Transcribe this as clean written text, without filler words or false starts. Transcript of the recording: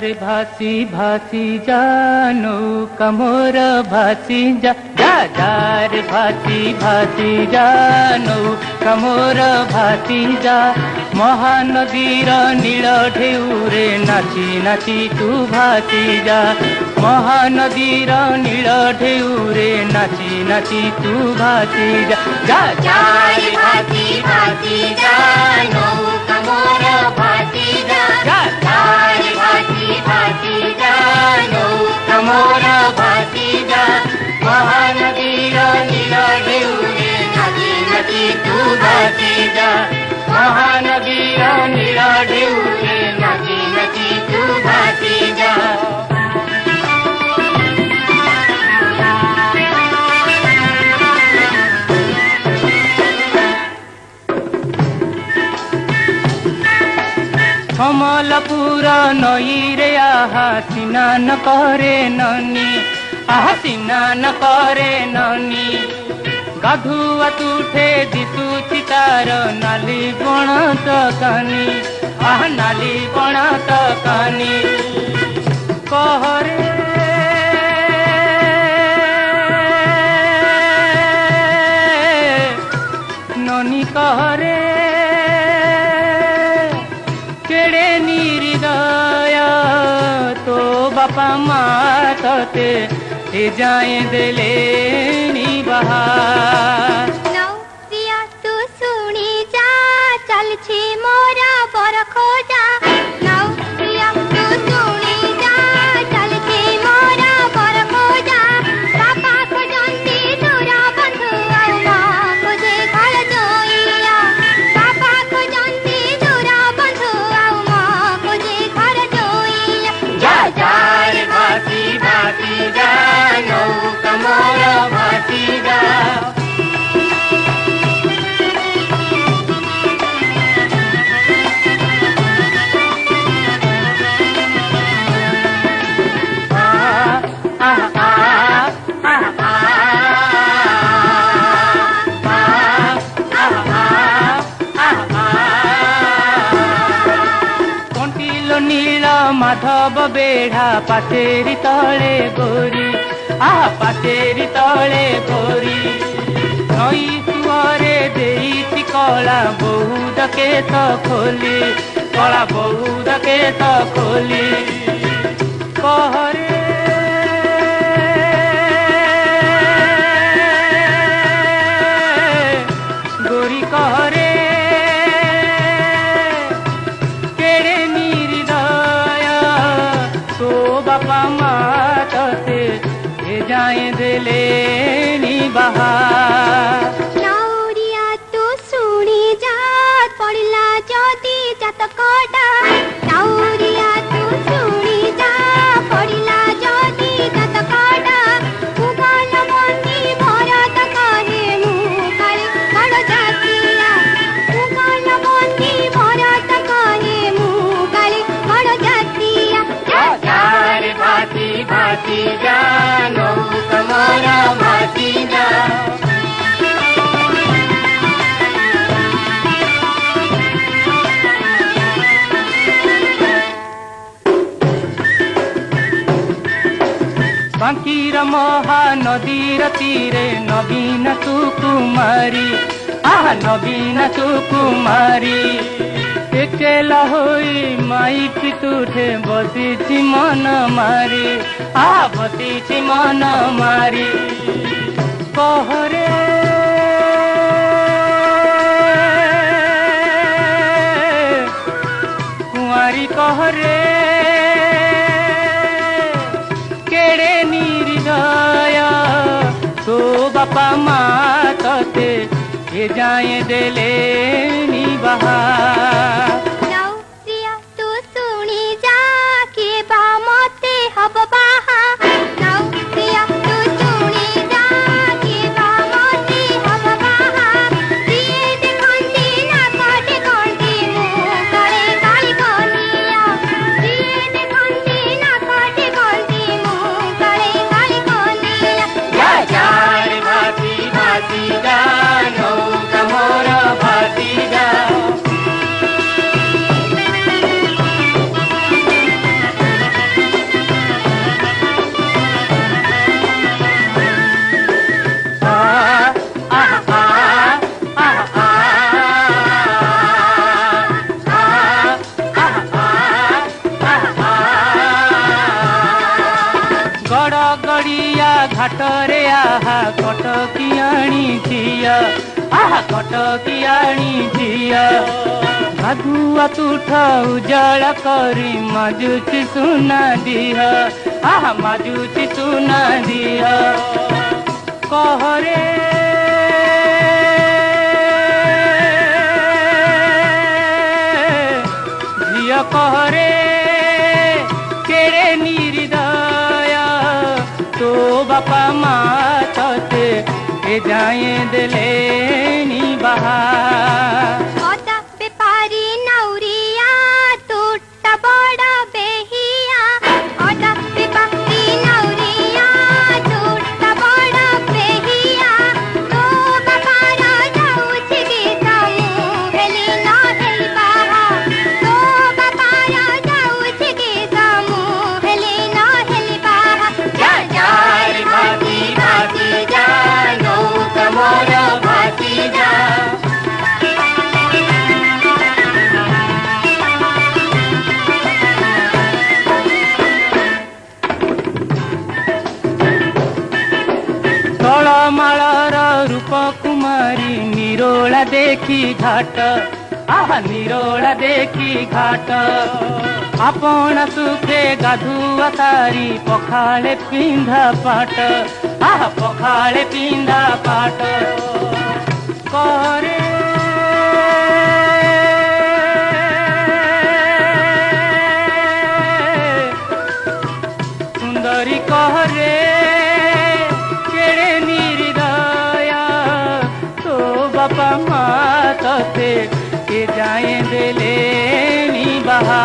रे भासी भासी जा नौका मोर भासी जा जा जा रे भासी भासी जा नौका मोर भासी जा महानदीर नील ढेउरे नाची नाची तू भासी जा महानदीर नील ढेउरे नाची नाची तू भासी जा जा जा रे भासी भासी जा नौका मोर भासी जा जा जा रे भासी भासी जा नौका मोर भासी जा महानदीर नील ढेउरे नाची नाची तू भासी जा महानदीर नील ढेउरे नाची नाची तू भासी जा कमलपुर नई रे आहा स्नान करे ननी आहा स्नान करे ननी गाधुआ तुठे दिशुची तार नाली बण तकानी आहा नाली बण तकानी कहरे ननी कहरे केड़े निर्दय तो बापा माँ तते ए जाए दिले नी बहार नौरिया तू सुनी जा चल छी मोरा बर खोजा नौरिया तू सुनी जा चल छी मोरा बर खोजा पापा को जंती दूरा बंधु आउ माँ को जे घर जोइया पापा को जंती दूरा बंधु आउ माँ को जे घर जोइया जा जा रे भासी भासी जा नौका मोर भासी जा नील माधव बेढ़ा पाचेरी तले गोरी आहा पाचेरी तले गोरी नई सुअरे देईची कला बहुद केस खोली कला बहुद केस खोली कहरे गोरी कहरे बापा माँ तते ए जाए दिले नी बहार नौरिया तू सुनी जा पड़ला जदी जात कोटा नौरिया तू सुनी जा पड़ला जदी जात कोटा उगल मंदी भरत कहे मुखाले कड़ जातिया उगल मंदी भरत कहे मुखाले कड़ जातिया भासी भासी जा नौका मोर भासी जा बांकीर महानदीर तीरे नवीन सुकुमारी आहा नवीन सुकुमारी एकेला होई माइकी तुठे बसीची मन मारी आ बसीची मन मारी कहरे कुंवारी कहरे केड़े निर्दय तो बापा माँ तते ए जाए दिले नी बहार नौरिया तू सुनी जा के बा मते हब बाहा नौरिया तू सुनी जा के बा मते हब बाहा दिए देखंती ना काटे कंती मुँह करे काली कनिया दिए देखंती ना काटे कंती मुँह करे काली कनिया जा जा रे भासी भासी जा नौका मोर भासी जा बाटरे आहा कटकियाणी झिया आहा कटकियाणी झिया भागुआ तुठ उजाला करी माजुची सुना दिह आहा माजुची सुना दिह कहरे झिया कहरे केड़े निर्दया तो बापा माँ तते ए जाए दिले बहा ओदा बेपारी नौरिया टूटा बड़ा बेहिया ओदा बेपारी नौरिया टूटा बड़ा बेहिया तो बापारा जाउछ गे समूह हेली ना हेली बाहा तो बापारा जाउछ गे समूह हेली ना हेली बाहा जा जा रे भाती भाती जा नौका मोरा भाती जा तलमाळर रूप कुमारी निरोला देखी घाट आहा निरोला देखी घाट आपण सुखे गाधुआ सारी पखाळे पिंधा पाट आहा पखाळे पिंधा पाट करे सुंदरी कहरे केड़े निर्दया तो बापा माँ तते के जाए दिले बहा